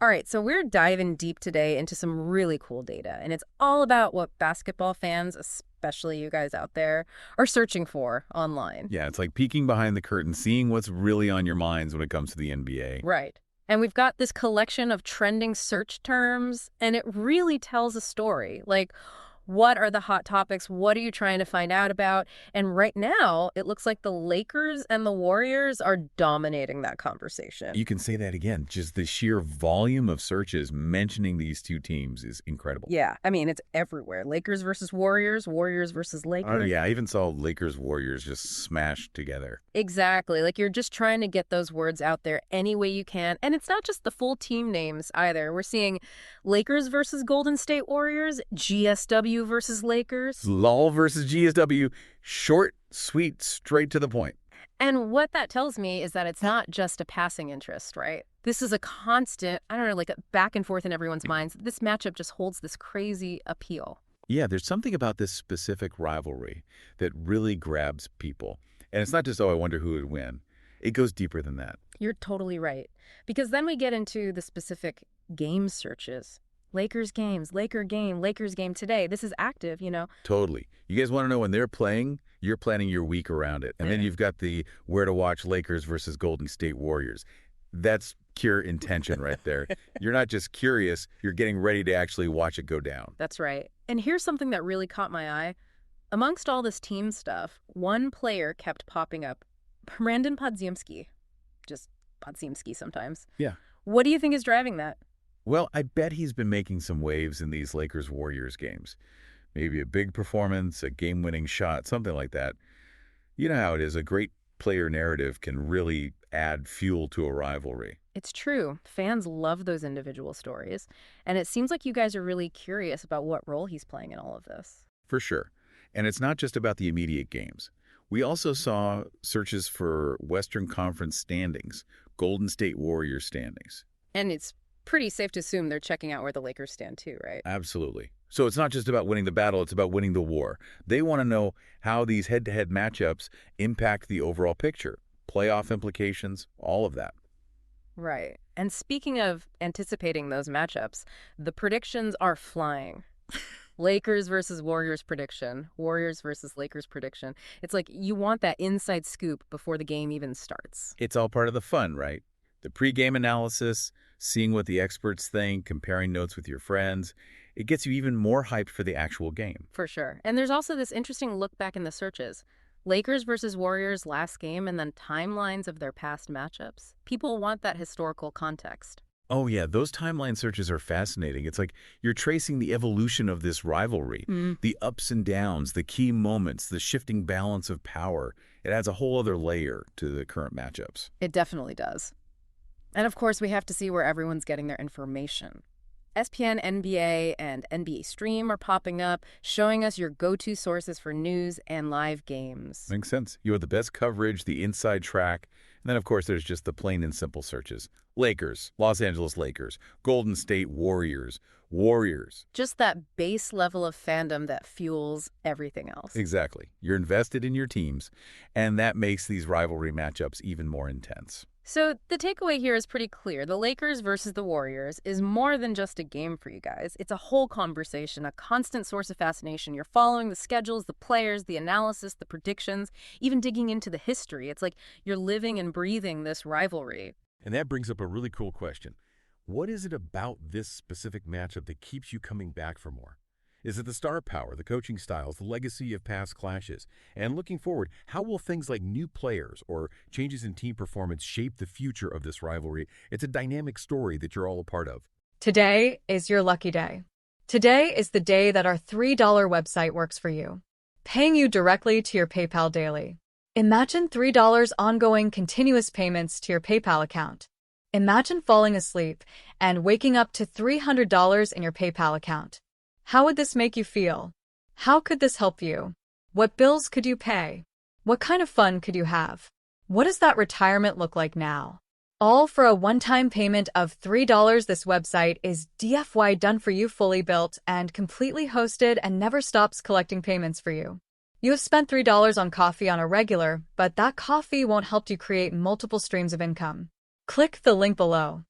All right, so we're diving deep today into some really cool data, and it's all about what basketball fans, especially you guys out there, are searching for online. Yeah, it's like peeking behind the curtain, seeing what's really on your minds when it comes to the NBA. Right. And we've got this collection of trending search terms, and it really tells a story. Like, what are the hot topics? What are you trying to find out about? And right now, it looks like the Lakers and the Warriors are dominating that conversation. You can say that again. Just the sheer volume of searches mentioning these two teams is incredible. Yeah, I mean, it's everywhere. Lakers versus Warriors, Warriors versus Oh, Lakers. yeah, I even saw Lakers Warriors just smashed together. Exactly. Like you're just trying to get those words out there any way you can. And it's not just the full team names either. We're seeing Lakers versus Golden State Warriors, GSW versus Lakers. LOL versus GSW. Short, sweet, straight to the point. And what that tells me is that it's not just a passing interest, right? This is a constant, I don't know, like a back and forth in everyone's minds. This matchup just holds this crazy appeal. Yeah, there's something about this specific rivalry that really grabs people. And it's not just, oh, I wonder who would win. It goes deeper than that. You're totally right. Because then we get into the specific game searches. Lakers games, Laker game, Lakers game today. This is active, you know. Totally. You guys want to know when they're playing, you're planning your week around it. And then you've got the where to watch Lakers versus Golden State Warriors. That's pure intention right there. You're not just curious, you're getting ready to actually watch it go down. That's right. And here's something that really caught my eye. Amongst all this team stuff, one player kept popping up. Brandon Podziemski. Just Podziemski sometimes. Yeah. What do you think is driving that? Well, I bet he's been making some waves in these Lakers-Warriors games. Maybe a big performance, a game-winning shot, something like that. You know how it is. A great player narrative can really add fuel to a rivalry. It's true. Fans love those individual stories. And it seems like you guys are really curious about what role he's playing in all of this. For sure. And it's not just about the immediate games. We also saw searches for Western Conference standings, Golden State Warriors standings. And it's pretty safe to assume they're checking out where the Lakers stand too, right? Absolutely. So it's not just about winning the battle, it's about winning the war. They want to know how these head-to-head matchups impact the overall picture, playoff implications, all of that. Right. And speaking of anticipating those matchups, the predictions are flying. Lakers versus Warriors prediction, Warriors versus Lakers prediction. It's like you want that inside scoop before the game even starts. It's all part of the fun, right? The pregame analysis, seeing what the experts think, comparing notes with your friends. It gets you even more hyped for the actual game. For sure. And there's also this interesting look back in the searches. Lakers versus Warriors last game and then timelines of their past matchups. People want that historical context. Oh yeah, those timeline searches are fascinating. It's like you're tracing the evolution of this rivalry, the ups and downs, the key moments, the shifting balance of power. It adds a whole other layer to the current matchups. It definitely does. And of course, we have to see where everyone's getting their information. ESPN, NBA, and NBA Stream are popping up, showing us your go-to sources for news and live games. Makes sense. You have the best coverage, the inside track, and then, of course, there's just the plain and simple searches. Lakers, Los Angeles Lakers, Golden State Warriors, Warriors. Just that base level of fandom that fuels everything else. Exactly. You're invested in your teams, and that makes these rivalry matchups even more intense. So the takeaway here is pretty clear. The Lakers versus the Warriors is more than just a game for you guys. It's a whole conversation, a constant source of fascination. You're following the schedules, the players, the analysis, the predictions, even digging into the history. It's like you're living and breathing this rivalry. And that brings up a really cool question. What is it about this specific matchup that keeps you coming back for more? Is it the star power, the coaching styles, the legacy of past clashes? And looking forward, how will things like new players or changes in team performance shape the future of this rivalry? It's a dynamic story that you're all a part of. Today is your lucky day. Today is the day that our $3 website works for you, paying you directly to your PayPal daily. Imagine $3 ongoing continuous payments to your PayPal account. Imagine falling asleep and waking up to $300 in your PayPal account. How would this make you feel? How could this help you? What bills could you pay? What kind of fun could you have? What does that retirement look like now? All for a one-time payment of $3. This website is DFY done for you, fully built and completely hosted, and never stops collecting payments for you. You have spent $3 on coffee on a regular, but that coffee won't help you create multiple streams of income. Click the link below.